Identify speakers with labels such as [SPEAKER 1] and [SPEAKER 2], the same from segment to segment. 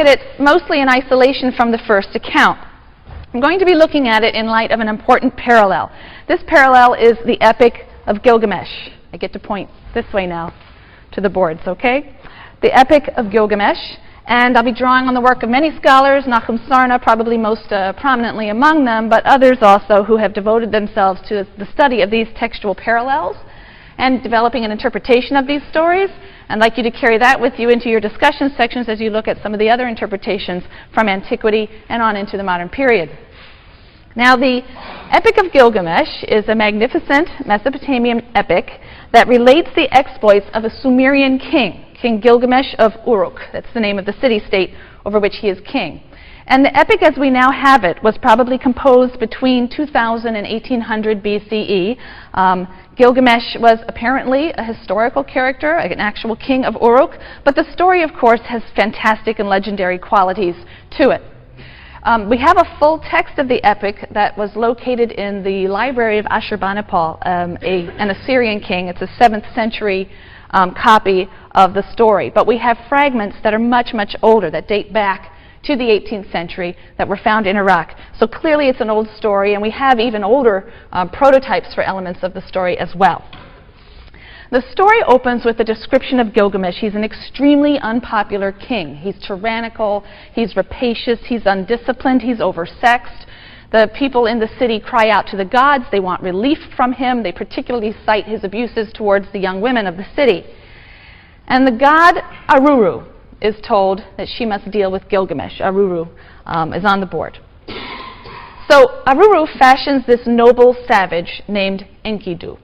[SPEAKER 1] at it mostly in isolation from the first account. I'm going to be looking at it in light of an important parallel. This parallel is the Epic of Gilgamesh. I get to point this way now to the boards, okay? The Epic of Gilgamesh, and I'll be drawing on the work of many scholars, Nachum Sarna probably most prominently among them, but others also who have devoted themselves to the study of these textual parallels and developing an interpretation of these stories. I'd like you to carry that with you into your discussion sections as you look at some of the other interpretations from antiquity and on into the modern period. Now, the Epic of Gilgamesh is a magnificent Mesopotamian epic that relates the exploits of a Sumerian king, King Gilgamesh of Uruk. That's the name of the city-state over which he is king. And the epic as we now have it was probably composed between 2000 and 1800 BCE. Gilgamesh was apparently a historical character, an actual king of Uruk, but the story, of course, has fantastic and legendary qualities to it. We have a full text of the epic that was located in the library of Ashurbanipal, an Assyrian king. It's a 7th century copy of the story. But we have fragments that are much, much older, that date back to the 18th century, that were found in Iraq. So clearly it's an old story, and we have even older prototypes for elements of the story as well. The story opens with a description of Gilgamesh. He's an extremely unpopular king. He's tyrannical, he's rapacious, he's undisciplined, he's oversexed. The people in the city cry out to the gods. They want relief from him. They particularly cite his abuses towards the young women of the city. And the god Aruru is told that she must deal with Gilgamesh. Aruru is on the board. So Aruru fashions this noble savage named Enkidu.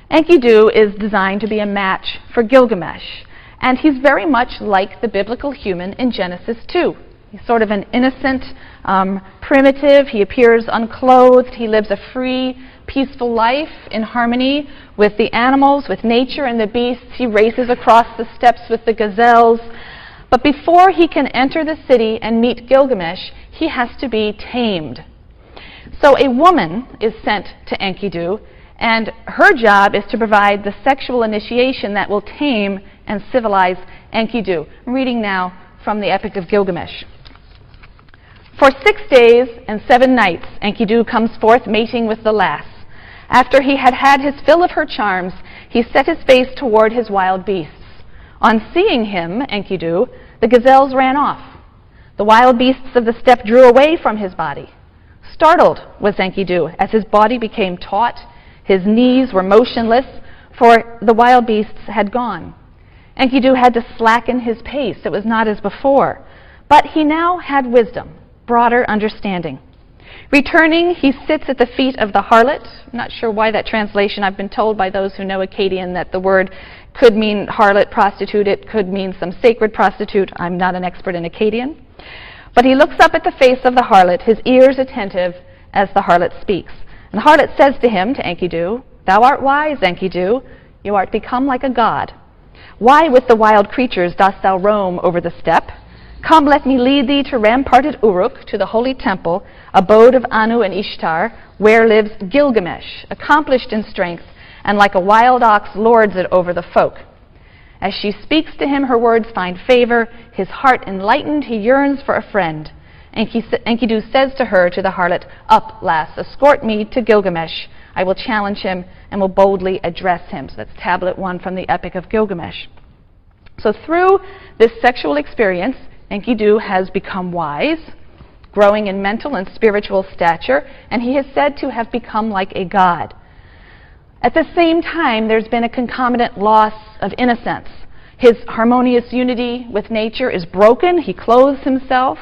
[SPEAKER 1] Enkidu is designed to be a match for Gilgamesh, and he's very much like the biblical human in Genesis 2. He's sort of an innocent, primitive. He appears unclothed. He lives a free, peaceful life in harmony with the animals, with nature and the beasts. He races across the steppes with the gazelles. But before he can enter the city and meet Gilgamesh, he has to be tamed. So a woman is sent to Enkidu, and her job is to provide the sexual initiation that will tame and civilize Enkidu. I'm reading now from the Epic of Gilgamesh. For 6 days and 7 nights, Enkidu comes forth mating with the lass. After he had had his fill of her charms, he set his face toward his wild beasts. On seeing him, Enkidu, the gazelles ran off. The wild beasts of the steppe drew away from his body. Startled was Enkidu as his body became taut. His knees were motionless, for the wild beasts had gone. Enkidu had to slacken his pace. It was not as before. But he now had wisdom, broader understanding. Returning, he sits at the feet of the harlot. I'm not sure why that translation. I've been told by those who know Akkadian that the word could mean harlot, prostitute. It could mean some sacred prostitute. I'm not an expert in Akkadian. But he looks up at the face of the harlot, his ears attentive as the harlot speaks. And the harlot says to him, to Enkidu, "Thou art wise, Enkidu. You art become like a god. Why with the wild creatures dost thou roam over the steppe? Come, let me lead thee to ramparted Uruk, to the holy temple, abode of Anu and Ishtar, where lives Gilgamesh, accomplished in strength, and like a wild ox lords it over the folk." As she speaks to him, her words find favor. His heart enlightened, he yearns for a friend. Enkidu says to her, to the harlot, "Up, lass, escort me to Gilgamesh. I will challenge him and will boldly address him." So that's tablet 1 from the Epic of Gilgamesh. So through this sexual experience, Enkidu has become wise, growing in mental and spiritual stature, and he is said to have become like a god. At the same time, there's been a concomitant loss of innocence. His harmonious unity with nature is broken. He clothes himself,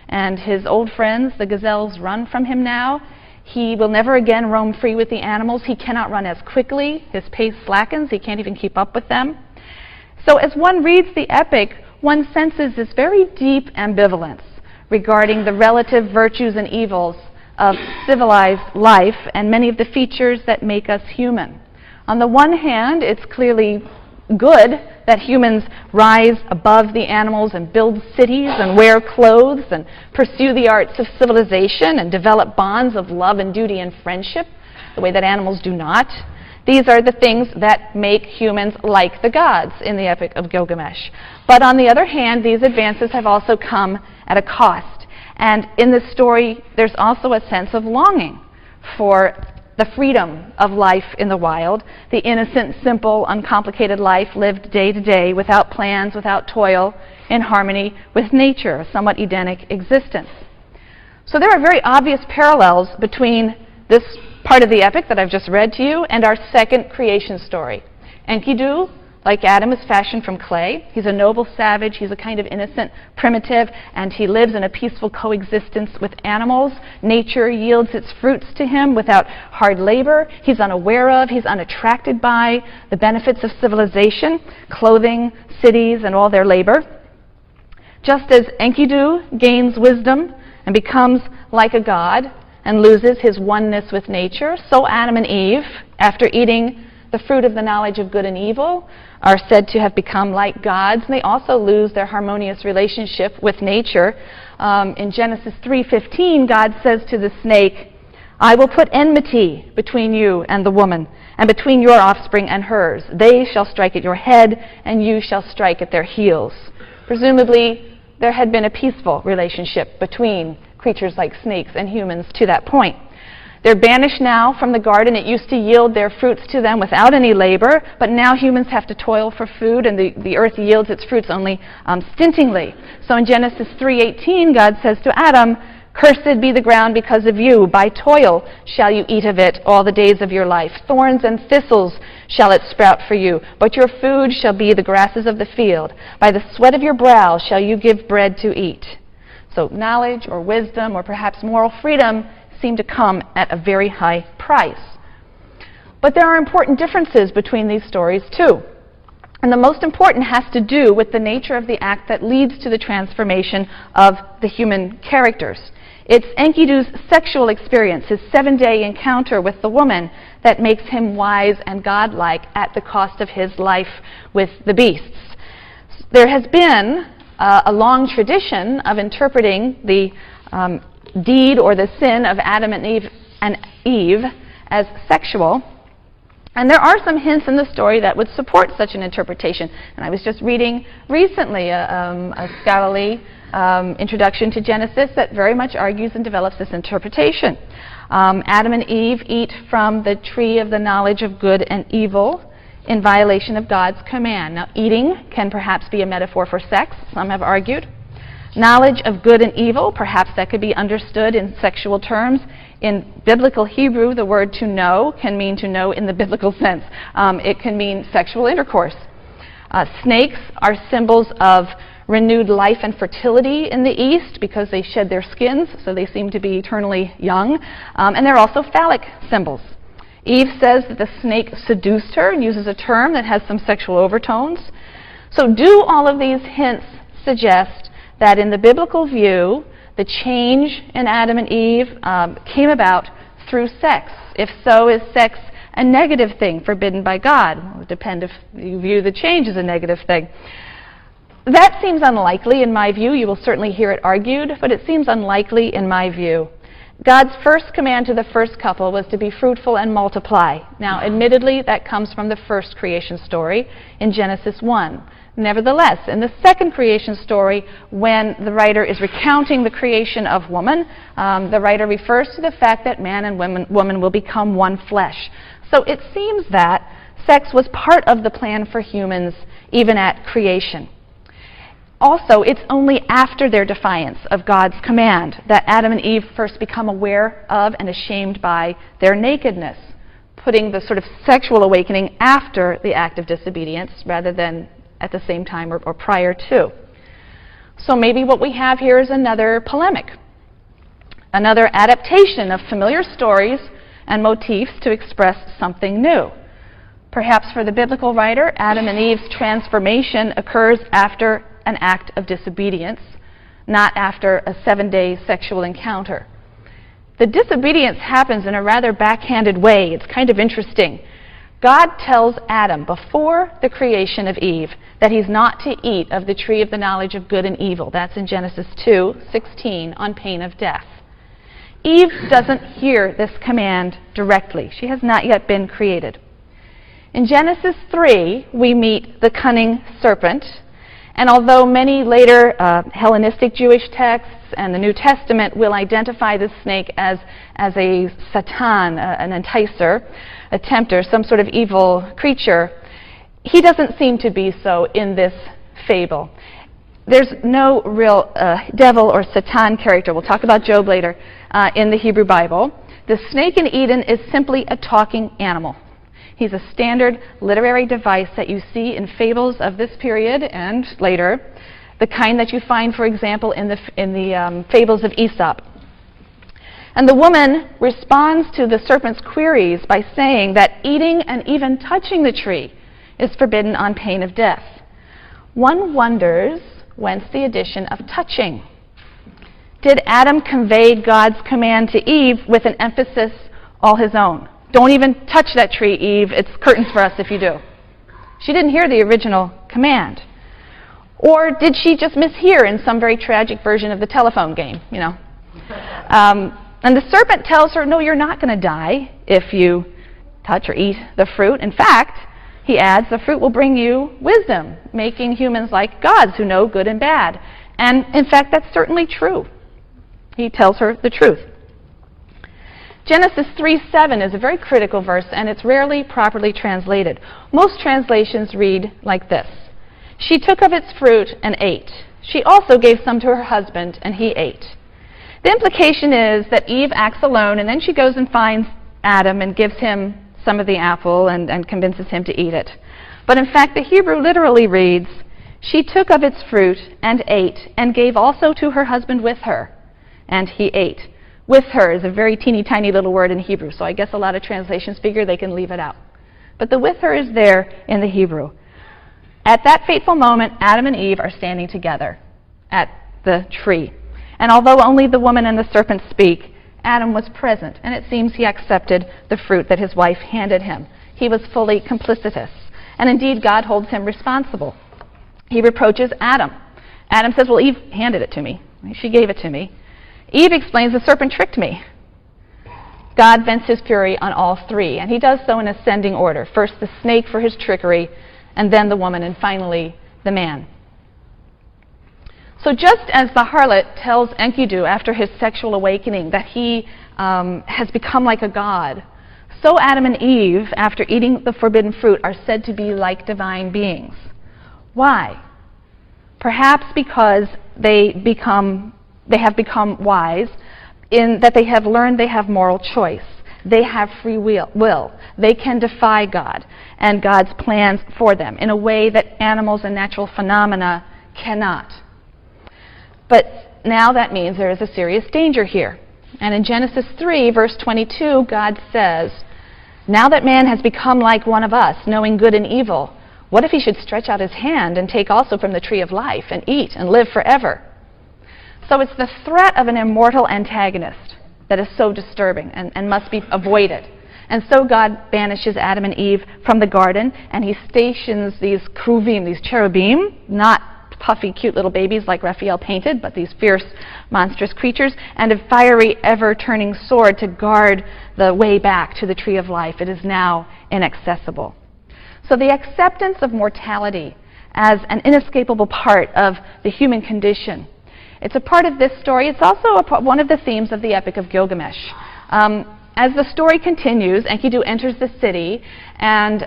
[SPEAKER 1] and his old friends, the gazelles, run from him now. He will never again roam free with the animals. He cannot run as quickly. His pace slackens. He can't even keep up with them. So as one reads the epic, one senses this very deep ambivalence regarding the relative virtues and evils of civilized life and many of the features that make us human. On the one hand, it's clearly good that humans rise above the animals and build cities and wear clothes and pursue the arts of civilization and develop bonds of love and duty and friendship the way that animals do not. These are the things that make humans like the gods in the Epic of Gilgamesh. But on the other hand, these advances have also come at a cost. And in this story, there's also a sense of longing for the freedom of life in the wild, the innocent, simple, uncomplicated life lived day to day without plans, without toil, in harmony with nature, a somewhat Edenic existence. So there are very obvious parallels between this part of the epic that I've just read to you and our second creation story. Enkidu, like Adam, is fashioned from clay. He's a noble savage, he's a kind of innocent primitive, and he lives in a peaceful coexistence with animals. Nature yields its fruits to him without hard labor. He's unaware of, he's unattracted by the benefits of civilization, clothing, cities, and all their labor. Just as Enkidu gains wisdom and becomes like a god and loses his oneness with nature, so Adam and Eve, after eating the fruit of the knowledge of good and evil, are said to have become like gods, and they also lose their harmonious relationship with nature. In Genesis 3:15, God says to the snake, "I will put enmity between you and the woman, and between your offspring and hers. They shall strike at your head, and you shall strike at their heels." Presumably, there had been a peaceful relationship between creatures like snakes and humans to that point. They're banished now from the garden. It used to yield their fruits to them without any labor, but now humans have to toil for food, and the earth yields its fruits only stintingly. So in Genesis 3:18, God says to Adam, "Cursed be the ground because of you. By toil shall you eat of it all the days of your life. Thorns and thistles shall it sprout for you, but your food shall be the grasses of the field. By the sweat of your brow shall you give bread to eat." So knowledge or wisdom or perhaps moral freedom seem to come at a very high price. But there are important differences between these stories too. And the most important has to do with the nature of the act that leads to the transformation of the human characters. It's Enkidu's sexual experience, his 7-day encounter with the woman, that makes him wise and godlike at the cost of his life with the beasts. There has been a long tradition of interpreting the deed or the sin of Adam and Eve as sexual. And there are some hints in the story that would support such an interpretation. And I was just reading recently a scholarly introduction to Genesis that very much argues and develops this interpretation. Adam and Eve eat from the tree of the knowledge of good and evil in violation of God's command. Now, eating can perhaps be a metaphor for sex, some have argued. Knowledge of good and evil, perhaps that could be understood in sexual terms. In biblical Hebrew, the word to know can mean to know in the biblical sense. It can mean sexual intercourse. Snakes are symbols of renewed life and fertility in the East because they shed their skins, so they seem to be eternally young. And they're also phallic symbols. Eve says that the snake seduced her and uses a term that has some sexual overtones. So do all of these hints suggest that in the biblical view, the change in Adam and Eve came about through sex? If so, is sex a negative thing forbidden by God? Well, it would depend if you view the change as a negative thing. That seems unlikely in my view. You will certainly hear it argued, but it seems unlikely in my view. God's first command to the first couple was to be fruitful and multiply. Now, admittedly, that comes from the first creation story in Genesis 1. Nevertheless, in the second creation story, when the writer is recounting the creation of woman, the writer refers to the fact that man and woman will become one flesh. So it seems that sex was part of the plan for humans even at creation. Also, it's only after their defiance of God's command that Adam and Eve first become aware of and ashamed by their nakedness, putting the sort of sexual awakening after the act of disobedience rather than at the same time or prior to. So maybe what we have here is another polemic, another adaptation of familiar stories and motifs to express something new. Perhaps for the biblical writer, Adam and Eve's transformation occurs after an act of disobedience, not after a 7-day sexual encounter. The disobedience happens in a rather backhanded way. It's kind of interesting. God tells Adam before the creation of Eve that he's not to eat of the tree of the knowledge of good and evil. That's in Genesis 2:16, on pain of death. Eve doesn't hear this command directly. She has not yet been created. In Genesis 3, we meet the cunning serpent, And although many later Hellenistic Jewish texts and the New Testament will identify the snake as a satan, an enticer, a tempter, some sort of evil creature, he doesn't seem to be so in this fable. There's no real devil or Satan character, we'll talk about Job later, in the Hebrew Bible. The snake in Eden is simply a talking animal. He's a standard literary device that you see in fables of this period and later, the kind that you find, for example, in the fables of Aesop. And the woman responds to the serpent's queries by saying that eating and even touching the tree is forbidden on pain of death. One wonders whence the addition of touching. Did Adam convey God's command to Eve with an emphasis all his own? Don't even touch that tree, Eve. It's curtains for us if you do. She didn't hear the original command. Or did she just mishear in some very tragic version of the telephone game, you know? And the serpent tells her, no, you're not going to die if you touch or eat the fruit. In fact, he adds, the fruit will bring you wisdom, making humans like gods who know good and bad. And in fact, that's certainly true. He tells her the truth. Genesis 3:7 is a very critical verse, and it's rarely properly translated. Most translations read like this: she took of its fruit and ate. She also gave some to her husband, and he ate. The implication is that Eve acts alone, and then she goes and finds Adam and gives him some of the apple and convinces him to eat it. But in fact, the Hebrew literally reads, she took of its fruit and ate, and gave also to her husband with her, and he ate. With her is a very teeny tiny little word in Hebrew, so I guess a lot of translations figure they can leave it out. But the with her is there in the Hebrew. At that fateful moment, Adam and Eve are standing together at the tree. And although only the woman and the serpent speak, Adam was present, and it seems he accepted the fruit that his wife handed him. He was fully complicitous. And indeed, God holds him responsible. He reproaches Adam. Adam says, well, Eve handed it to me. She gave it to me. Eve explains, the serpent tricked me. God vents his fury on all three, and he does so in ascending order. First the snake for his trickery, and then the woman, and finally the man. So just as the harlot tells Enkidu after his sexual awakening that he has become like a god, so Adam and Eve, after eating the forbidden fruit, are said to be like divine beings. Why? Perhaps because they have become wise in that they have learned they have moral choice. They have free will. They can defy God and God's plans for them in a way that animals and natural phenomena cannot. But now that means there is a serious danger here. And in Genesis 3, verse 22, God says, now that man has become like one of us, knowing good and evil, what if he should stretch out his hand and take also from the tree of life and eat and live forever? So it's the threat of an immortal antagonist that is so disturbing and must be avoided. And so God banishes Adam and Eve from the garden, and he stations these kruvim, these cherubim, not puffy, cute little babies like Raphael painted, but these fierce, monstrous creatures, and a fiery, ever-turning sword to guard the way back to the tree of life. It is now inaccessible. So the acceptance of mortality as an inescapable part of the human condition, it's a part of this story. It's also one of the themes of the Epic of Gilgamesh. As the story continues, Enkidu enters the city, and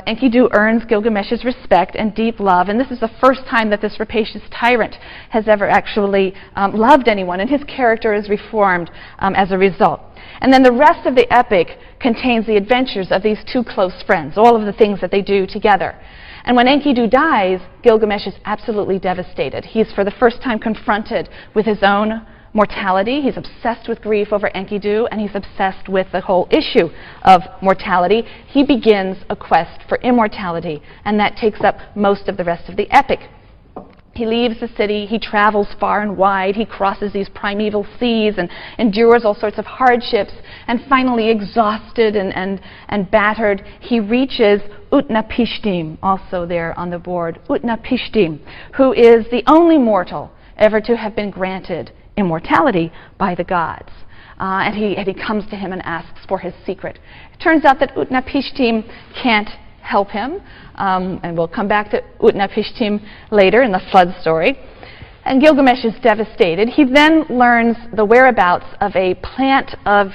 [SPEAKER 1] Enkidu earns Gilgamesh's respect and deep love. And this is the first time that this rapacious tyrant has ever actually loved anyone, and his character is reformed as a result. And then the rest of the epic contains the adventures of these two close friends, all of the things that they do together. And when Enkidu dies, Gilgamesh is absolutely devastated. He's for the first time confronted with his own mortality. He's obsessed with grief over Enkidu, and he's obsessed with the whole issue of mortality. He begins a quest for immortality, and that takes up most of the rest of the epic. He leaves the city, he travels far and wide, he crosses these primeval seas and endures all sorts of hardships, and finally, exhausted and battered, he reaches Utnapishtim, also there on the board, Utnapishtim, who is the only mortal ever to have been granted immortality by the gods. And he comes to him and asks for his secret. It turns out that Utnapishtim can't help him. And we'll come back to Utnapishtim later in the flood story. And Gilgamesh is devastated. He then learns the whereabouts of a plant of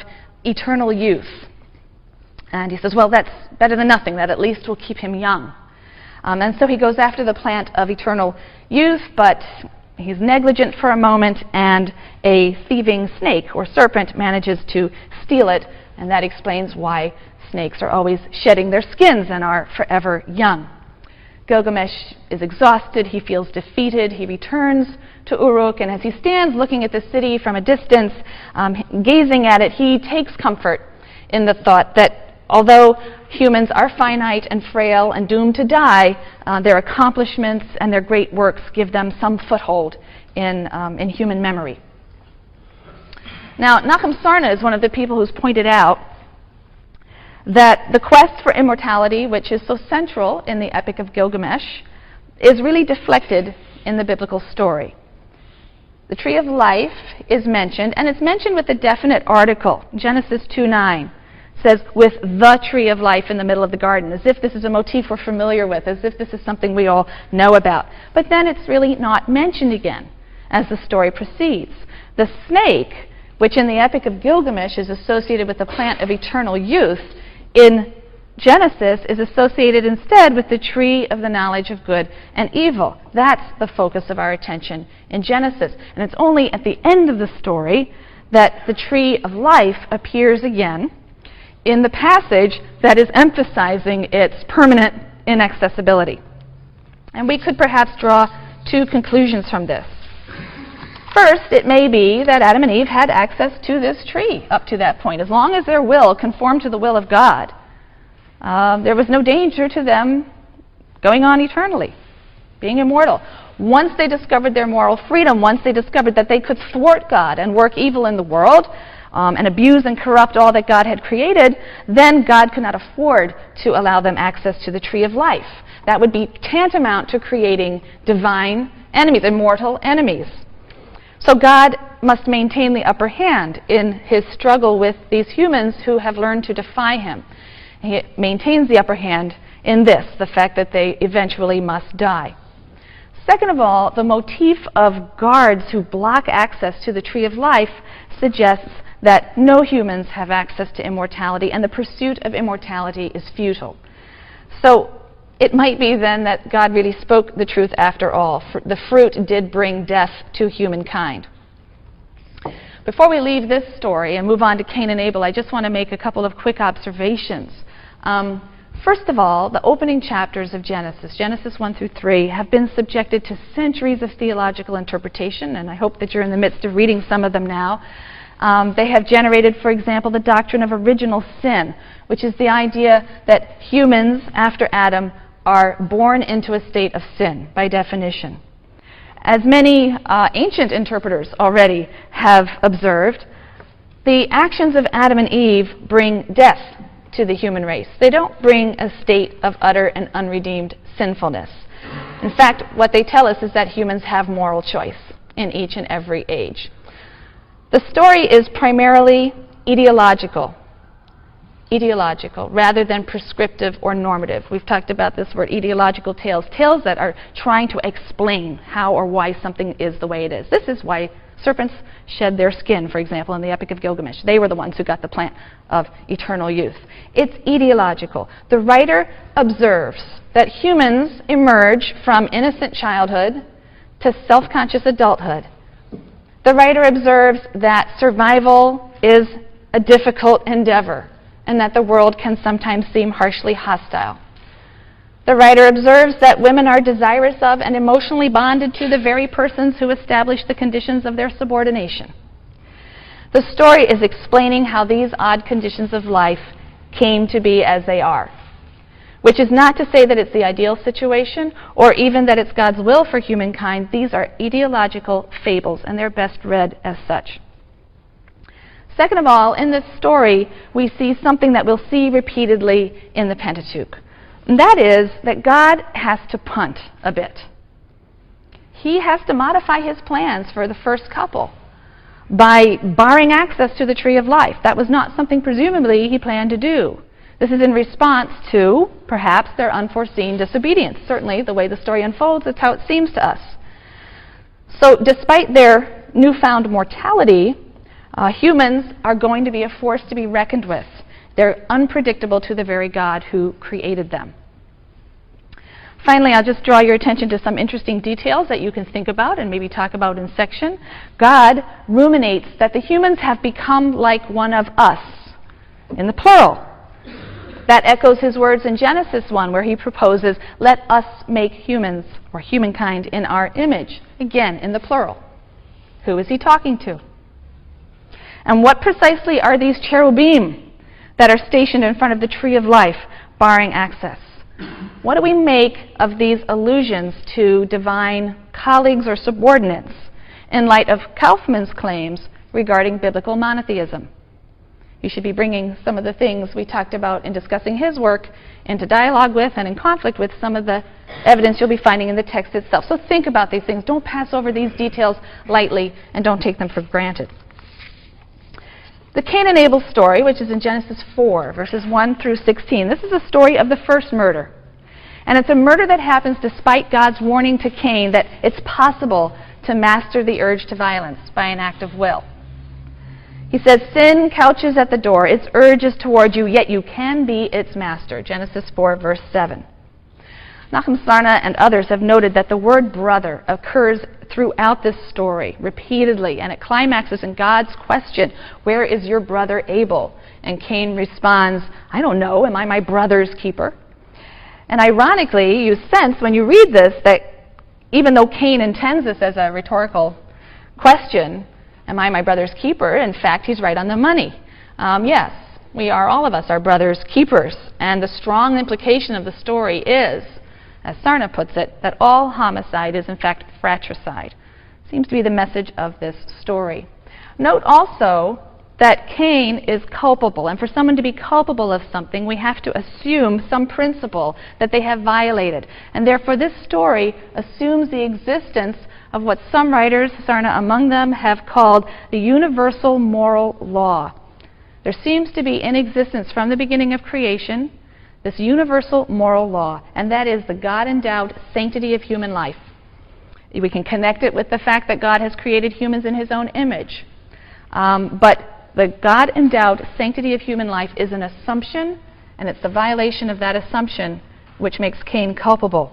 [SPEAKER 1] eternal youth. And he says, well, that's better than nothing. That at least will keep him young. And so he goes after the plant of eternal youth, but he's negligent for a moment, and a thieving snake or serpent manages to steal it, and that explains why snakes are always shedding their skins and are forever young. Gilgamesh is exhausted, he feels defeated, he returns to Uruk, and as he stands looking at the city from a distance, gazing at it, he takes comfort in the thought that although humans are finite and frail and doomed to die, their accomplishments and their great works give them some foothold in human memory. Now, Nachum Sarna is one of the people who's pointed out that the quest for immortality, which is so central in the Epic of Gilgamesh, is really deflected in the biblical story. The tree of life is mentioned, and it's mentioned with a definite article. Genesis 2:9 says, with the tree of life in the middle of the garden, as if this is a motif we're familiar with, as if this is something we all know about. But then it's really not mentioned again as the story proceeds. The snake, which in the Epic of Gilgamesh is associated with the plant of eternal youth, in Genesis is associated instead with the tree of the knowledge of good and evil. That's the focus of our attention in Genesis. And it's only at the end of the story that the tree of life appears again in the passage that is emphasizing its permanent inaccessibility. And we could perhaps draw two conclusions from this. First, it may be that Adam and Eve had access to this tree up to that point. As long as their will conformed to the will of God, there was no danger to them going on eternally, being immortal. Once they discovered their moral freedom, once they discovered that they could thwart God and work evil in the world, and abuse and corrupt all that God had created, then God could not afford to allow them access to the tree of life. That would be tantamount to creating divine enemies, immortal enemies. So God must maintain the upper hand in his struggle with these humans who have learned to defy him. He maintains the upper hand in this, the fact that they eventually must die. Second of all, the motif of guards who block access to the tree of life suggests that no humans have access to immortality, and the pursuit of immortality is futile. So it might be then that God really spoke the truth after all. The fruit did bring death to humankind. Before we leave this story and move on to Cain and Abel, I just want to make a couple of quick observations. First of all, the opening chapters of Genesis, Genesis 1 through 3, have been subjected to centuries of theological interpretation, and I hope that you're in the midst of reading some of them now. They have generated, for example, the doctrine of original sin, which is the idea that humans, after Adam, are born into a state of sin, by definition. As many ancient interpreters already have observed, the actions of Adam and Eve bring death to the human race. They don't bring a state of utter and unredeemed sinfulness. In fact, what they tell us is that humans have moral choice in each and every age. The story is primarily ideological rather than prescriptive or normative. We've talked about this word, ideological tales, tales that are trying to explain how or why something is the way it is. This is why serpents shed their skin, for example, in the Epic of Gilgamesh. They were the ones who got the plant of eternal youth. It's ideological. The writer observes that humans emerge from innocent childhood to self-conscious adulthood. The writer observes that survival is a difficult endeavor and that the world can sometimes seem harshly hostile. The writer observes that women are desirous of and emotionally bonded to the very persons who establish the conditions of their subordination. The story is explaining how these odd conditions of life came to be as they are, which is not to say that it's the ideal situation or even that it's God's will for humankind. These are ideological fables, and they're best read as such. Second of all, in this story, we see something that we'll see repeatedly in the Pentateuch. And that is that God has to punt a bit. He has to modify his plans for the first couple by barring access to the tree of life. That was not something presumably he planned to do. This is in response to, perhaps, their unforeseen disobedience. Certainly, the way the story unfolds, it's how it seems to us. So, despite their newfound mortality, humans are going to be a force to be reckoned with. They're unpredictable to the very God who created them. Finally, I'll just draw your attention to some interesting details that you can think about and maybe talk about in section. God ruminates that the humans have become like one of us, in the plural. That echoes his words in Genesis 1, where he proposes, let us make humans, or humankind, in our image. Again, in the plural. Who is he talking to? And what precisely are these cherubim that are stationed in front of the tree of life, barring access? What do we make of these allusions to divine colleagues or subordinates in light of Kaufman's claims regarding biblical monotheism? You should be bringing some of the things we talked about in discussing his work into dialogue with and in conflict with some of the evidence you'll be finding in the text itself. So think about these things. Don't pass over these details lightly, and don't take them for granted. The Cain and Abel story, which is in Genesis 4, verses 1 through 16, this is a story of the first murder. And it's a murder that happens despite God's warning to Cain that it's possible to master the urge to violence by an act of will. He says, sin couches at the door, its urge is toward you, yet you can be its master. Genesis 4, verse 7. Nachum Sarna and others have noted that the word brother occurs throughout this story repeatedly, and it climaxes in God's question, where is your brother Abel? And Cain responds, I don't know, am I my brother's keeper? And ironically, you sense when you read this that even though Cain intends this as a rhetorical question, am I my brother's keeper? In fact, he's right on the money. Yes, we are, all of us, our brother's keepers. And the strong implication of the story is, as Sarna puts it, that all homicide is in fact fratricide. Seems to be the message of this story. Note also that Cain is culpable, and for someone to be culpable of something, we have to assume some principle that they have violated. And therefore this story assumes the existence of what some writers, Sarna among them, have called the universal moral law. There seems to be in existence from the beginning of creation this universal moral law, and that is the God-endowed sanctity of human life. We can connect it with the fact that God has created humans in his own image. But the God-endowed sanctity of human life is an assumption, and it's the violation of that assumption which makes Cain culpable.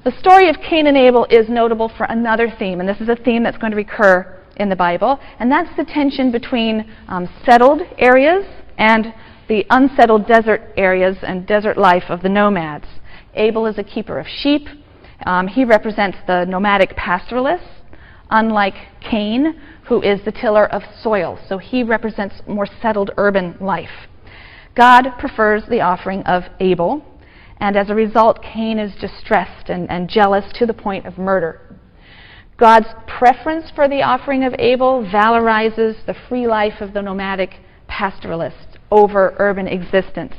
[SPEAKER 1] The story of Cain and Abel is notable for another theme, and this is a theme that's going to recur in the Bible, and that's the tension between settled areas and the unsettled desert areas and desert life of the nomads. Abel is a keeper of sheep. He represents the nomadic pastoralists, unlike Cain, who is the tiller of soil. So he represents more settled urban life. God prefers the offering of Abel, and as a result, Cain is distressed and jealous to the point of murder. God's preference for the offering of Abel valorizes the free life of the nomadic pastoralist over urban existence.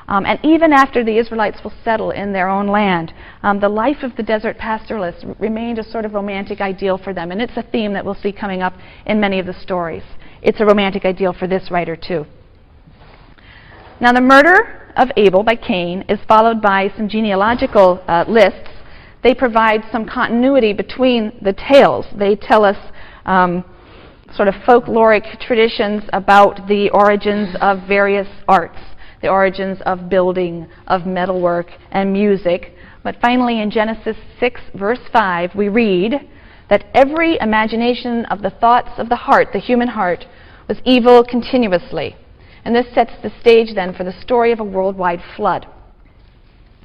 [SPEAKER 1] And even after the Israelites will settle in their own land, the life of the desert pastoralists remained a sort of romantic ideal for them. And it's a theme that we'll see coming up in many of the stories. It's a romantic ideal for this writer, too. Now, the murder of Abel by Cain is followed by some genealogical lists. They provide some continuity between the tales. They tell us sort of folkloric traditions about the origins of various arts, the origins of building, of metalwork, and music. But finally, in Genesis 6, verse 5, we read that every imagination of the thoughts of the heart, the human heart, was evil continuously. And this sets the stage then for the story of a worldwide flood.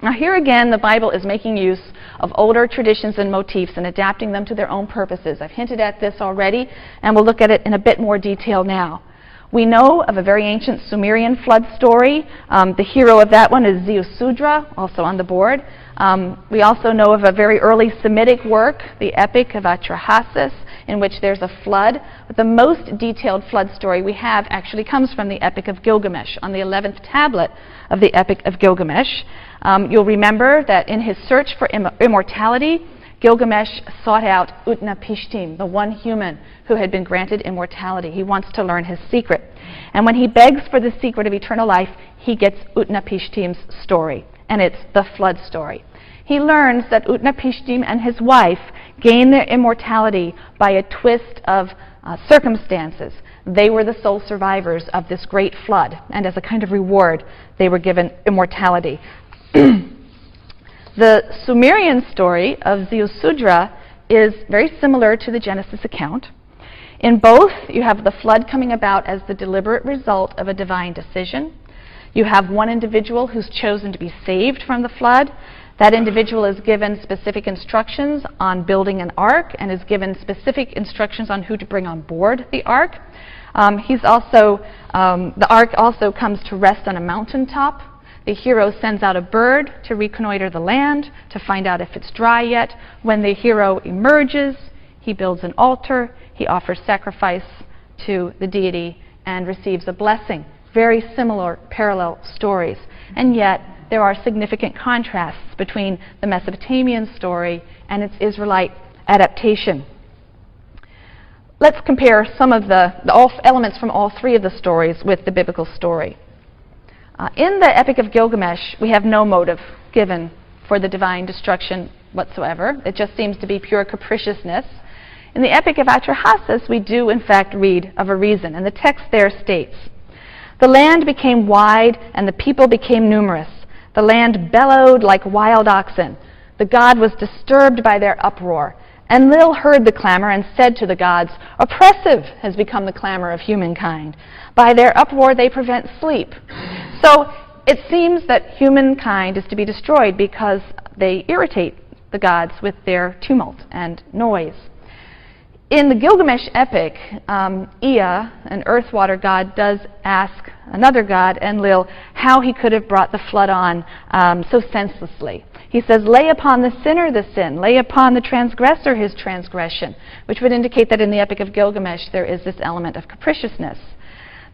[SPEAKER 1] Now here again, the Bible is making use of older traditions and motifs and adapting them to their own purposes. I've hinted at this already, and we'll look at it in a bit more detail now. We know of a very ancient Sumerian flood story. The hero of that one is Ziusudra, also on the board. We also know of a very early Semitic work, the Epic of Atrahasis, in which there's a flood. But the most detailed flood story we have actually comes from the Epic of Gilgamesh, on the 11th tablet of the Epic of Gilgamesh. You'll remember that in his search for immortality, Gilgamesh sought out Utnapishtim, the one human who had been granted immortality. He wants to learn his secret. And when he begs for the secret of eternal life, he gets Utnapishtim's story, and it's the flood story. He learns that Utnapishtim and his wife gained their immortality by a twist of circumstances. They were the sole survivors of this great flood, and as a kind of reward, they were given immortality. The Sumerian story of Ziusudra is very similar to the Genesis account. In both, you have the flood coming about as the deliberate result of a divine decision. You have one individual who's chosen to be saved from the flood. That individual is given specific instructions on building an ark and is given specific instructions on who to bring on board the ark. The ark also comes to rest on a mountaintop. The hero sends out a bird to reconnoiter the land to find out if it's dry yet. When the hero emerges, he builds an altar, he offers sacrifice to the deity, and receives a blessing. Very similar, parallel stories. And yet, there are significant contrasts between the Mesopotamian story and its Israelite adaptation. Let's compare some of the elements from all three of the stories with the biblical story. In the Epic of Gilgamesh, we have no motive given for the divine destruction whatsoever. It just seems to be pure capriciousness. In the Epic of Atrahasis, we do in fact read of a reason, and the text there states, "The land became wide and the people became numerous. The land bellowed like wild oxen. The god was disturbed by their uproar. Enlil heard the clamor and said to the gods, 'Oppressive has become the clamor of humankind. By their uproar they prevent sleep.'" So it seems that humankind is to be destroyed because they irritate the gods with their tumult and noise. In the Gilgamesh epic, Ea, an earth-water god, does ask another god, Enlil, how he could have brought the flood on so senselessly. He says, "Lay upon the sinner the sin, lay upon the transgressor his transgression," which would indicate that in the Epic of Gilgamesh there is this element of capriciousness.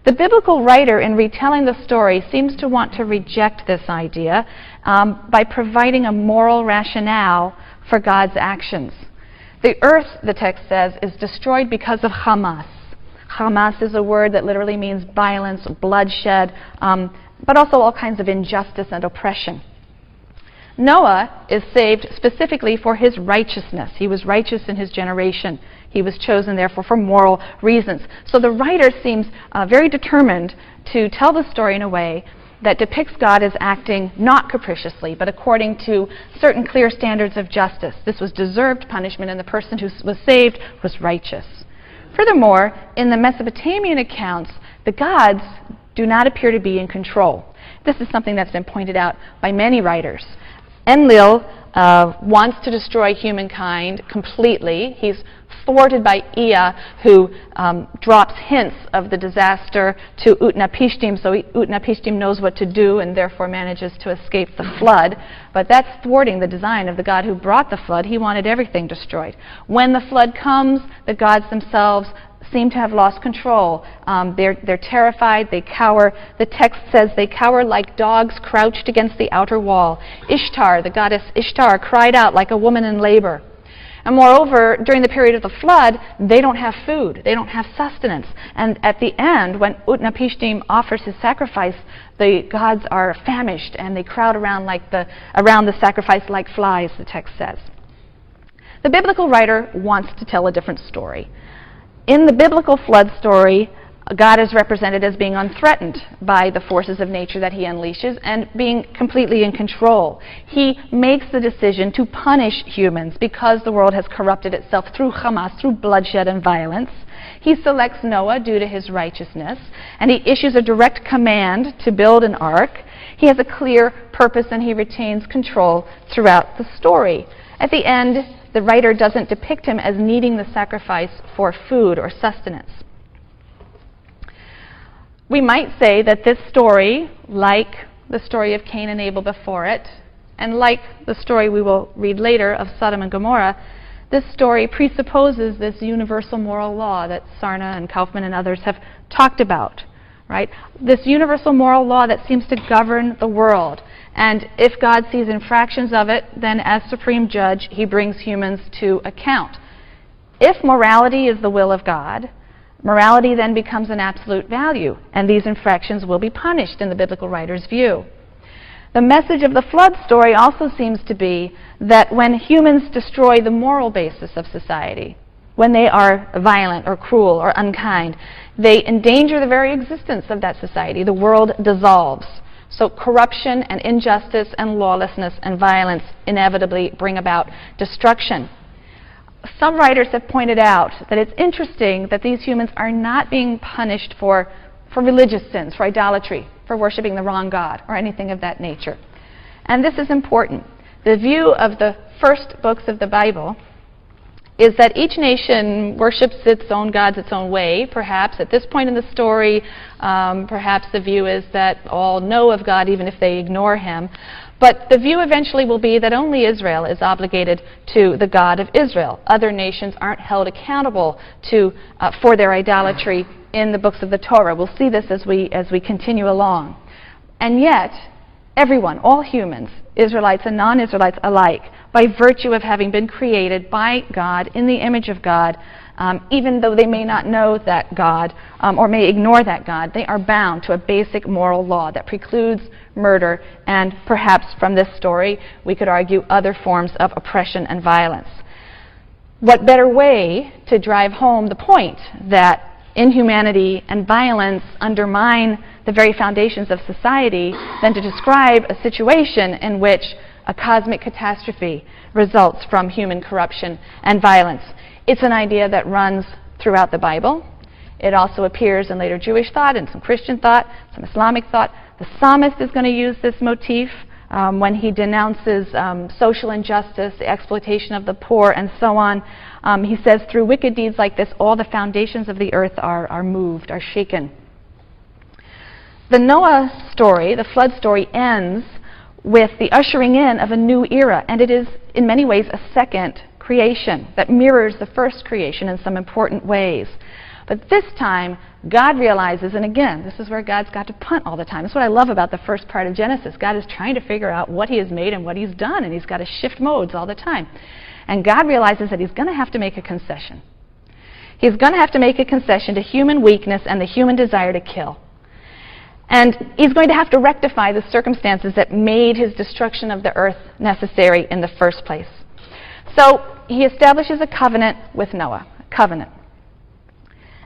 [SPEAKER 1] The biblical writer, in retelling the story, seems to want to reject this idea by providing a moral rationale for God's actions. The earth, the text says, is destroyed because of Hamas. Hamas is a word that literally means violence, bloodshed, but also all kinds of injustice and oppression. Noah is saved specifically for his righteousness. He was righteous in his generation. He was chosen, therefore, for moral reasons. So the writer seems very determined to tell the story in a way that depicts God as acting not capriciously, but according to certain clear standards of justice. This was deserved punishment, and the person who was saved was righteous. Furthermore, in the Mesopotamian accounts, the gods do not appear to be in control. This is something that's been pointed out by many writers. Enlil wants to destroy humankind completely. He's thwarted by Ea, who drops hints of the disaster to Utnapishtim, so Utnapishtim knows what to do and therefore manages to escape the flood. But that's thwarting the design of the god who brought the flood. He wanted everything destroyed. When the flood comes, the gods themselves seem to have lost control. They're terrified, they cower. The text says they cower like dogs crouched against the outer wall. Ishtar, the goddess Ishtar, cried out like a woman in labor. And moreover, during the period of the flood, they don't have food. They don't have sustenance. And at the end, when Utnapishtim offers his sacrifice, the gods are famished and they crowd around the sacrifice like flies, the text says. The biblical writer wants to tell a different story. In the biblical flood story, God is represented as being unthreatened by the forces of nature that he unleashes and being completely in control. He makes the decision to punish humans because the world has corrupted itself through Hamas, through bloodshed and violence. He selects Noah due to his righteousness, and he issues a direct command to build an ark. He has a clear purpose, and he retains control throughout the story. At the end, the writer doesn't depict him as needing the sacrifice for food or sustenance. We might say that this story, like the story of Cain and Abel before it, and like the story we will read later of Sodom and Gomorrah, this story presupposes this universal moral law that Sarna and Kaufman and others have talked about. right? This universal moral law that seems to govern the world. And if God sees infractions of it, then as supreme judge, he brings humans to account. If morality is the will of God, morality then becomes an absolute value, and these infractions will be punished in the biblical writer's view. The message of the flood story also seems to be that when humans destroy the moral basis of society, when they are violent or cruel or unkind, they endanger the very existence of that society. The world dissolves. So corruption and injustice and lawlessness and violence inevitably bring about destruction. Some writers have pointed out that it's interesting that these humans are not being punished for religious sins, for idolatry, for worshiping the wrong God, or anything of that nature. And this is important. The view of the first books of the Bible is that each nation worships its own gods its own way. Perhaps at this point in the story, perhaps the view is that all know of God even if they ignore him. But the view eventually will be that only Israel is obligated to the God of Israel. Other nations aren't held accountable for their idolatry in the books of the Torah. We'll see this as we continue along. And yet, everyone, all humans, Israelites and non-Israelites alike, by virtue of having been created by God in the image of God, even though they may not know that God or may ignore that God, they are bound to a basic moral law that precludes murder and perhaps from this story we could argue other forms of oppression and violence. What better way to drive home the point that inhumanity and violence undermine the very foundations of society than to describe a situation in which a cosmic catastrophe results from human corruption and violence. It's an idea that runs throughout the Bible. It also appears in later Jewish thought and some Christian thought, some Islamic thought. The psalmist is going to use this motif when he denounces social injustice, the exploitation of the poor, and so on. He says, through wicked deeds like this, all the foundations of the earth are moved, are shaken. The Noah story, the flood story, ends with the ushering in of a new era, and it is in many ways a second creation that mirrors the first creation in some important ways. But this time, God realizes, and again, this is where God's got to punt all the time. That's what I love about the first part of Genesis. God is trying to figure out what he has made and what he's done, and he's got to shift modes all the time. And God realizes that he's going to have to make a concession. He's going to have to make a concession to human weakness and the human desire to kill. And he's going to have to rectify the circumstances that made his destruction of the earth necessary in the first place. So he establishes a covenant with Noah, a covenant.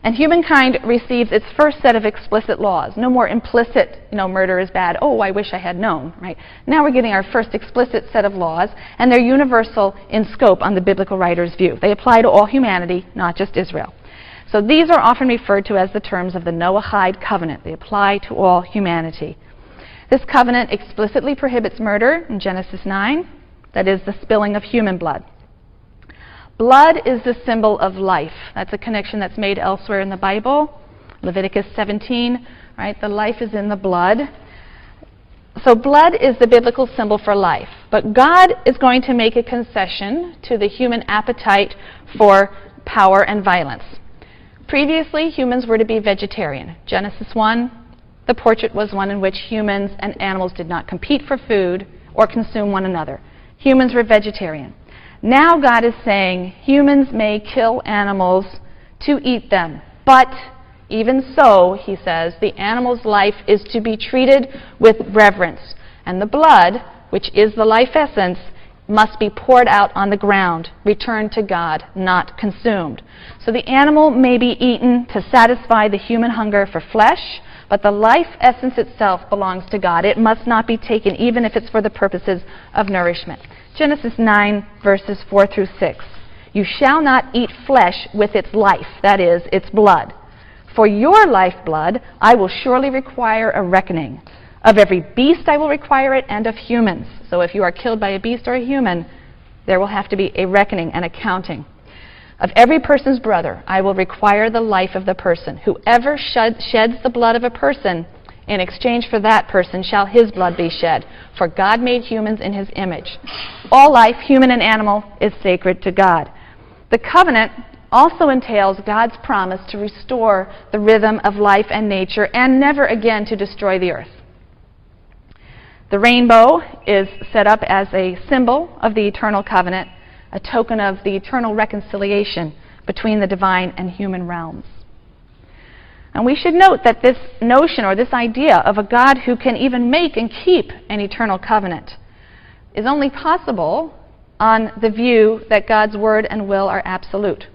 [SPEAKER 1] And humankind receives its first set of explicit laws. No more implicit, murder is bad. Oh, I wish I had known, right? Now we're getting our first explicit set of laws, and they're universal in scope on the biblical writer's view. They apply to all humanity, not just Israel. So these are often referred to as the terms of the Noahide covenant. They apply to all humanity. This covenant explicitly prohibits murder in Genesis 9, that is, the spilling of human blood. Blood is the symbol of life. That's a connection that's made elsewhere in the Bible. Leviticus 17, right? The life is in the blood. So blood is the biblical symbol for life. But God is going to make a concession to the human appetite for power and violence. Previously, humans were to be vegetarian. Genesis 1, the portrait was one in which humans and animals did not compete for food or consume one another. Humans were vegetarian. Now God is saying humans may kill animals to eat them, but even so, he says, the animal's life is to be treated with reverence, and the blood, which is the life essence, must be poured out on the ground, returned to God, not consumed. So the animal may be eaten to satisfy the human hunger for flesh, but the life essence itself belongs to God. It must not be taken, even if it's for the purposes of nourishment. Genesis 9, verses 4 through 6. You shall not eat flesh with its life, that is, its blood. For your lifeblood I will surely require a reckoning. Of every beast I will require it, and of humans. So if you are killed by a beast or a human, there will have to be a reckoning and accounting. Of every person's brother I will require the life of the person. Whoever sheds the blood of a person, in exchange for that person shall his blood be shed. For God made humans in his image. All life, human and animal, is sacred to God. The covenant also entails God's promise to restore the rhythm of life and nature and never again to destroy the earth. The rainbow is set up as a symbol of the eternal covenant, a token of the eternal reconciliation between the divine and human realms. And we should note that this notion or this idea of a God who can even make and keep an eternal covenant is only possible on the view that God's word and will are absolute,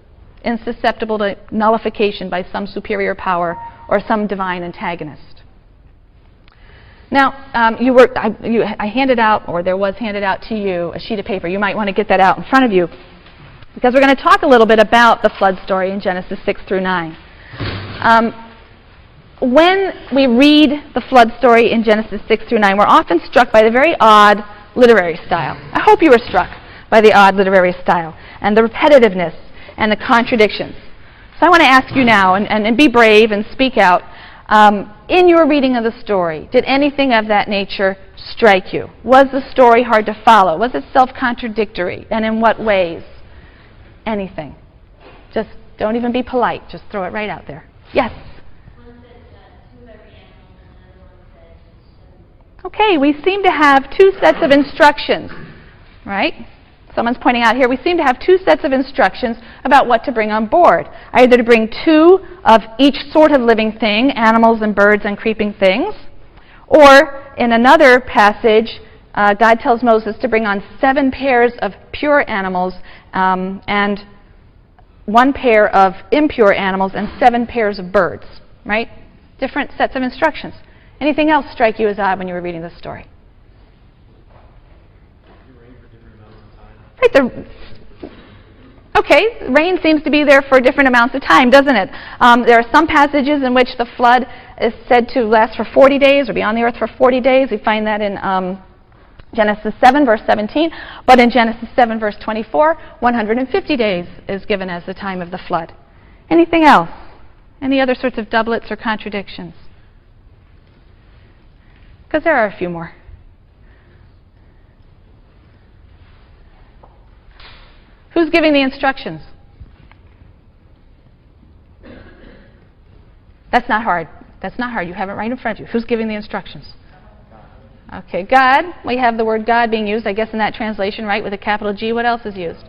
[SPEAKER 1] insusceptible to nullification by some superior power or some divine antagonist. Now, I handed out, or there was handed out to you, a sheet of paper. You might want to get that out in front of you, because we're going to talk a little bit about the flood story in Genesis 6 through 9. When we read the flood story in Genesis 6 through 9, we're often struck by the very odd literary style. I hope you were struck by the odd literary style and the repetitiveness and the contradictions. So I want to ask you now, and be brave and speak out. In your reading of the story, did anything of that nature strike you? Was the story hard to follow? Was it self-contradictory? And in what ways? Anything. Just don't even be polite. Just throw it right out there. Yes? Okay, we seem to have two sets of instructions, right? Someone's pointing out here, we seem to have two sets of instructions about what to bring on board. Either to bring 2 of each sort of living thing, animals and birds and creeping things, or in another passage, God tells Moses to bring on 7 pairs of pure animals and 1 pair of impure animals and 7 pairs of birds, right? Different sets of instructions. Anything else strike you as odd when you were reading this story? Right, okay, rain seems to be there for different amounts of time, doesn't it? There are some passages in which the flood is said to last for 40 days or be on the earth for 40 days. We find that in Genesis 7, verse 17. But in Genesis 7, verse 24, 150 days is given as the time of the flood. Anything else? Any other sorts of doublets or contradictions? Because there are a few more. Who's giving the instructions? That's not hard. That's not hard. You have it right in front of you. Who's giving the instructions? Okay, God. We have the word God being used, I guess, in that translation, right, with a capital G. What else is used?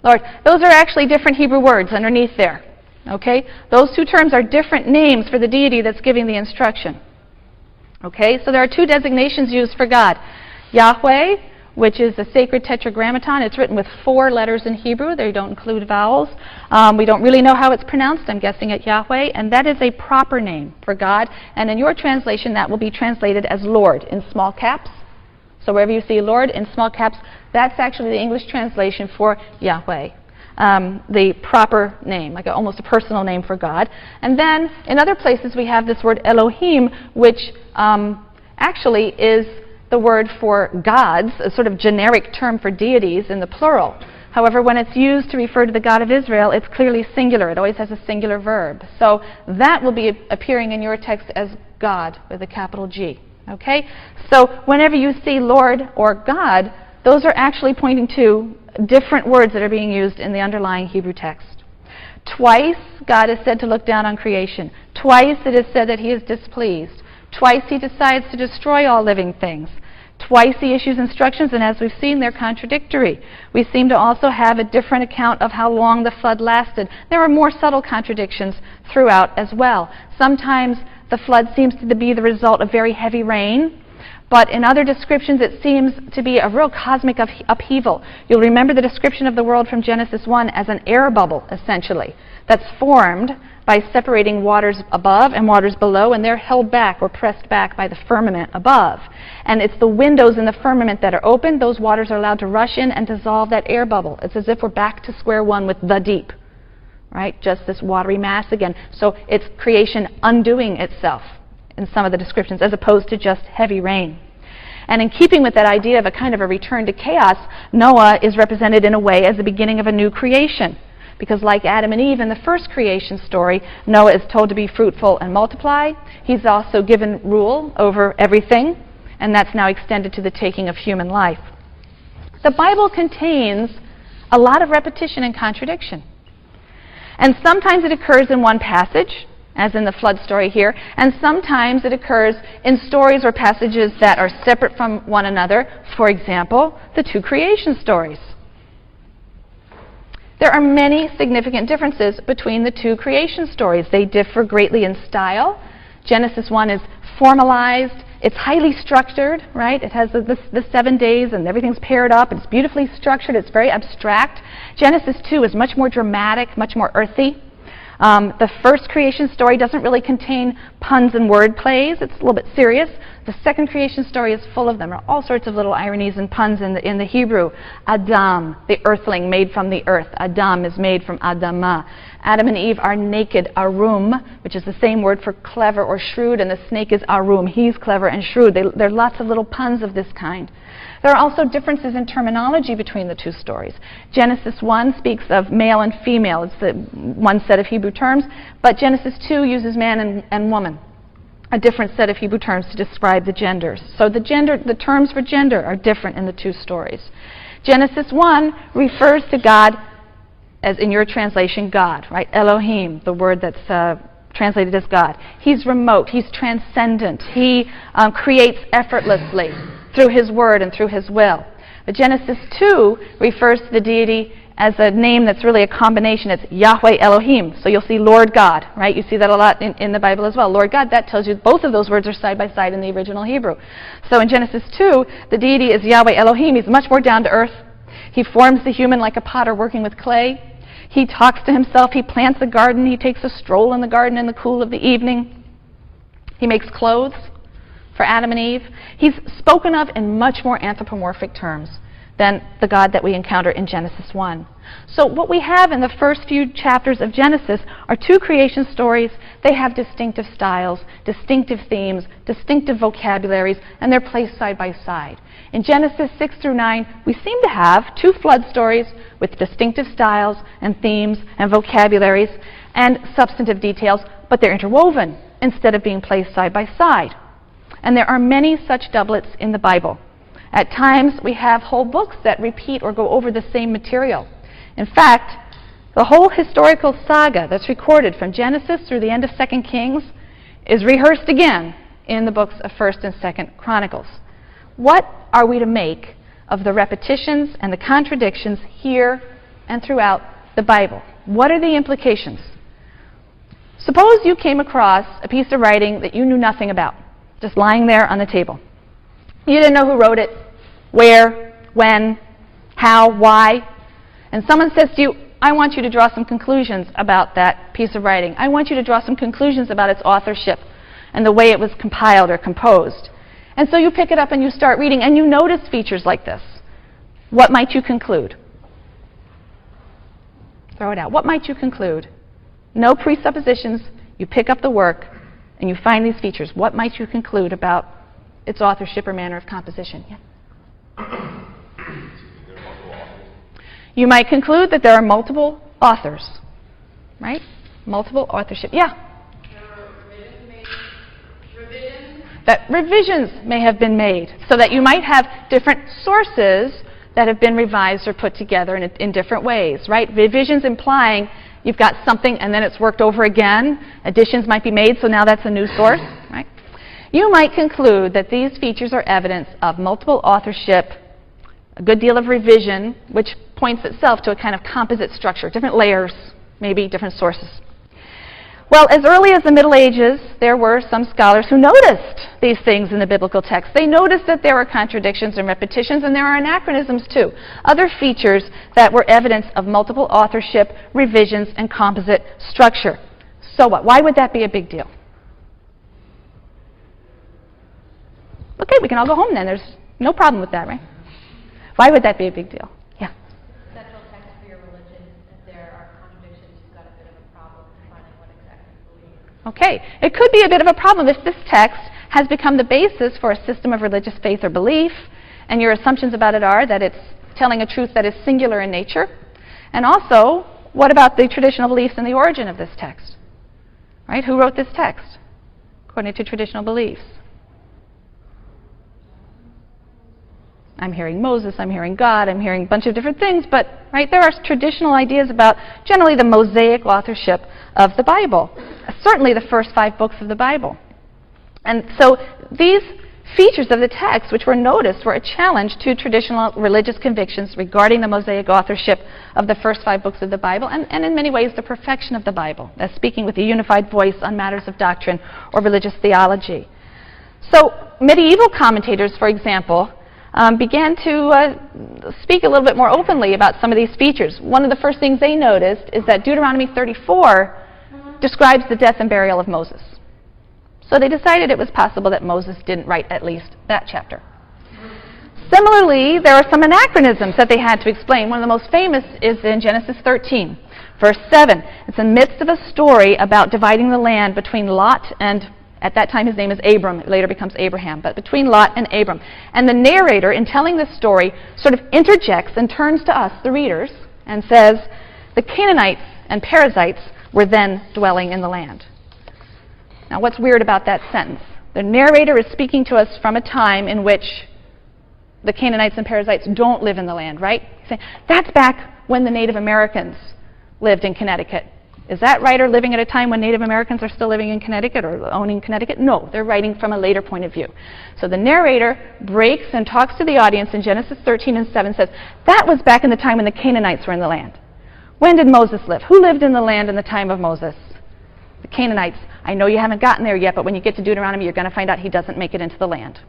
[SPEAKER 1] Lord. Those are actually different Hebrew words underneath there. Okay? Those 2 terms are different names for the deity that's giving the instruction. Okay? So there are 2 designations used for God. Yahweh, which is the sacred tetragrammaton. It's written with 4 letters in Hebrew. They don't include vowels. We don't really know how it's pronounced. I'm guessing at Yahweh. And that is a proper name for God. And in your translation, that will be translated as Lord in small caps. So wherever you see Lord in small caps, that's actually the English translation for Yahweh. The proper name, like almost a personal name for God. And then in other places we have this word Elohim, which actually is the word for gods, a sort of generic term for deities in the plural. However, when it's used to refer to the God of Israel, it's clearly singular. It always has a singular verb. So that will be appearing in your text as God with a capital G. Okay? So whenever you see Lord or God, those are actually pointing to different words that are being used in the underlying Hebrew text. Twice, God is said to look down on creation. Twice it is said that he is displeased. Twice he decides to destroy all living things. Twice he issues instructions, and as we've seen, they're contradictory. We seem to also have a different account of how long the flood lasted. There are more subtle contradictions throughout as well. Sometimes the flood seems to be the result of very heavy rain, but in other descriptions it seems to be a real cosmic upheaval. You'll remember the description of the world from Genesis 1 as an air bubble, essentially, that's formed by separating waters above and waters below, and they're held back or pressed back by the firmament above. And it's the windows in the firmament that are open. Those waters are allowed to rush in and dissolve that air bubble. It's as if we're back to square one with the deep, right? Just this watery mass again. So it's creation undoing itself in some of the descriptions, as opposed to just heavy rain. And in keeping with that idea of a kind of a return to chaos, Noah is represented in a way as the beginning of a new creation. Because like Adam and Eve in the first creation story, Noah is told to be fruitful and multiply. He's also given rule over everything, and that's now extended to the taking of human life. The Bible contains a lot of repetition and contradiction. And sometimes it occurs in one passage, as in the flood story here, and sometimes it occurs in stories or passages that are separate from one another. For example, the two creation stories. There are many significant differences between the two creation stories. They differ greatly in style. Genesis 1 is formalized. It's highly structured, right? It has the 7 days and everything's paired up. It's beautifully structured. It's very abstract. Genesis 2 is much more dramatic, much more earthy. The first creation story doesn't really contain puns and word plays. It's a little bit serious. The second creation story is full of them. There are all sorts of little ironies and puns in the Hebrew. Adam, the earthling made from the earth. Adam is made from Adamah. Adam and Eve are naked, arum, which is the same word for clever or shrewd, and the snake is arum. He's clever and shrewd. There are lots of little puns of this kind. There are also differences in terminology between the two stories. Genesis 1 speaks of male and female. It's the one set of Hebrew terms, but Genesis 2 uses man and woman, a different set of Hebrew terms to describe the genders. So the terms for gender are different in the two stories. Genesis 1 refers to God as, in your translation, God, right? Elohim, the word that's translated as God. He's remote. He's transcendent. He creates effortlessly through His word and through His will. But Genesis 2 refers to the deity as a name that's really a combination. It's Yahweh Elohim. So you'll see Lord God, right? You see that a lot in the Bible as well. Lord God, that tells you both of those words are side by side in the original Hebrew. So in Genesis 2, the deity is Yahweh Elohim. He's much more down to earth. He forms the human like a potter working with clay. He talks to himself. He plants a garden. He takes a stroll in the garden in the cool of the evening. He makes clothes for Adam and Eve. He's spoken of in much more anthropomorphic terms than the God that we encounter in Genesis 1. So what we have in the first few chapters of Genesis are two creation stories. They have distinctive styles, distinctive themes, distinctive vocabularies, and they're placed side by side. In Genesis 6 through 9, we seem to have two flood stories with distinctive styles and themes and vocabularies and substantive details, but they're interwoven instead of being placed side by side. And there are many such doublets in the Bible. At times, we have whole books that repeat or go over the same material. In fact, the whole historical saga that's recorded from Genesis through the end of 2 Kings is rehearsed again in the books of 1st and 2nd Chronicles. What are we to make of the repetitions and the contradictions here and throughout the Bible? What are the implications? Suppose you came across a piece of writing that you knew nothing about, just lying there on the table. You didn't know who wrote it, where, when, how, why. And someone says to you, I want you to draw some conclusions about that piece of writing. I want you to draw some conclusions about its authorship and the way it was compiled or composed. And so you pick it up and you start reading, and you notice features like this. What might you conclude? Throw it out. What might you conclude? No presuppositions. You pick up the work, and you find these features. What might you conclude about its authorship or manner of composition? Yeah. You might conclude that there are multiple authors, right? Multiple authorship. Yeah? That revisions may have been made, so that you might have different sources that have been revised or put together in different ways, right? Revisions implying you've got something and then it's worked over again. Additions might be made, so now that's a new source, right? You might conclude that these features are evidence of multiple authorship, a good deal of revision, which points itself to a kind of composite structure, different layers, maybe different sources. Well, as early as the Middle Ages, there were some scholars who noticed these things in the biblical text. They noticed that there were contradictions and repetitions, and there are anachronisms too. Other features that were evidence of multiple authorship, revisions, and composite structure. So what? Why would that be a big deal? Okay, we can all go home then. There's no problem with that, right? Why would that be a big deal? Yeah.
[SPEAKER 2] Central text for your religion. If there are contradictions, you've got a bit of a problem defining what exactly you believe.
[SPEAKER 1] Okay, it could be a bit of a problem if this text has become the basis for a system of religious faith or belief, and your assumptions about it are that it's telling a truth that is singular in nature. And also, what about the traditional beliefs and the origin of this text? Right? Who wrote this text according to traditional beliefs? I'm hearing Moses, I'm hearing God, I'm hearing a bunch of different things, but right, there are traditional ideas about generally the Mosaic authorship of the Bible, certainly the first 5 books of the Bible. And so these features of the text, which were noticed, were a challenge to traditional religious convictions regarding the Mosaic authorship of the first 5 books of the Bible, and in many ways the perfection of the Bible, as speaking with a unified voice on matters of doctrine or religious theology. So medieval commentators, for example, began to speak a little bit more openly about some of these features. One of the first things they noticed is that Deuteronomy 34 describes the death and burial of Moses. So they decided it was possible that Moses didn't write at least that chapter. Similarly, there are some anachronisms that they had to explain. One of the most famous is in Genesis 13, verse 7. It's in the midst of a story about dividing the land between Lot and, at that time his name is Abram, it later becomes Abraham, but between Lot and Abram. And the narrator, in telling this story, sort of interjects and turns to us, the readers, and says, the Canaanites and Perizzites were then dwelling in the land. Now, what's weird about that sentence? The narrator is speaking to us from a time in which the Canaanites and Perizzites don't live in the land, right? He's saying, that's back when the Native Americans lived in Connecticut. Is that writer living at a time when Native Americans are still living in Connecticut or owning Connecticut? No, they're writing from a later point of view. So the narrator breaks and talks to the audience in Genesis 13 and 7, says, that was back in the time when the Canaanites were in the land. When did Moses live? Who lived in the land in the time of Moses? The Canaanites. I know you haven't gotten there yet, but when you get to Deuteronomy, you're going to find out he doesn't make it into the land.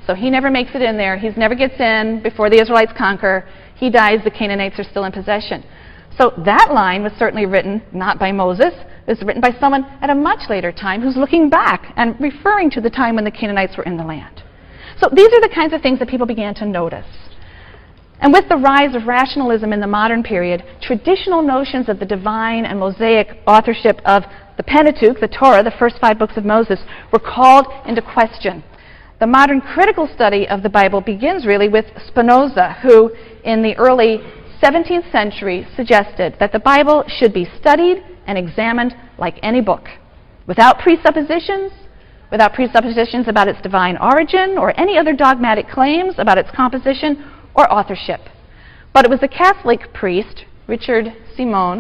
[SPEAKER 1] So he never makes it in there. He never gets in before the Israelites conquer. He dies. The Canaanites are still in possession. So that line was certainly written not by Moses. It was written by someone at a much later time who's looking back and referring to the time when the Canaanites were in the land. So these are the kinds of things that people began to notice. And with the rise of rationalism in the modern period, traditional notions of the divine and Mosaic authorship of the Pentateuch, the Torah, the first 5 books of Moses, were called into question. The modern critical study of the Bible begins really with Spinoza, who in the early 17th century suggested that the Bible should be studied and examined like any book, without presuppositions about its divine origin or any other dogmatic claims about its composition or authorship. But it was the Catholic priest, Richard Simon,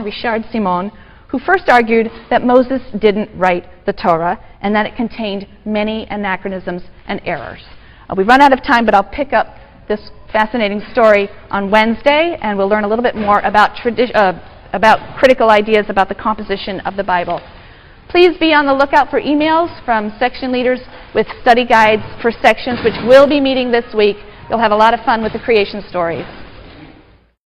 [SPEAKER 1] who first argued that Moses didn't write the Torah and that it contained many anachronisms and errors. We've run out of time, but I'll pick up this fascinating story on Wednesday, and we'll learn a little bit more about critical ideas about the composition of the Bible. Please be on the lookout for emails from section leaders with study guides for sections, which will be meeting this week. You'll have a lot of fun with the creation stories.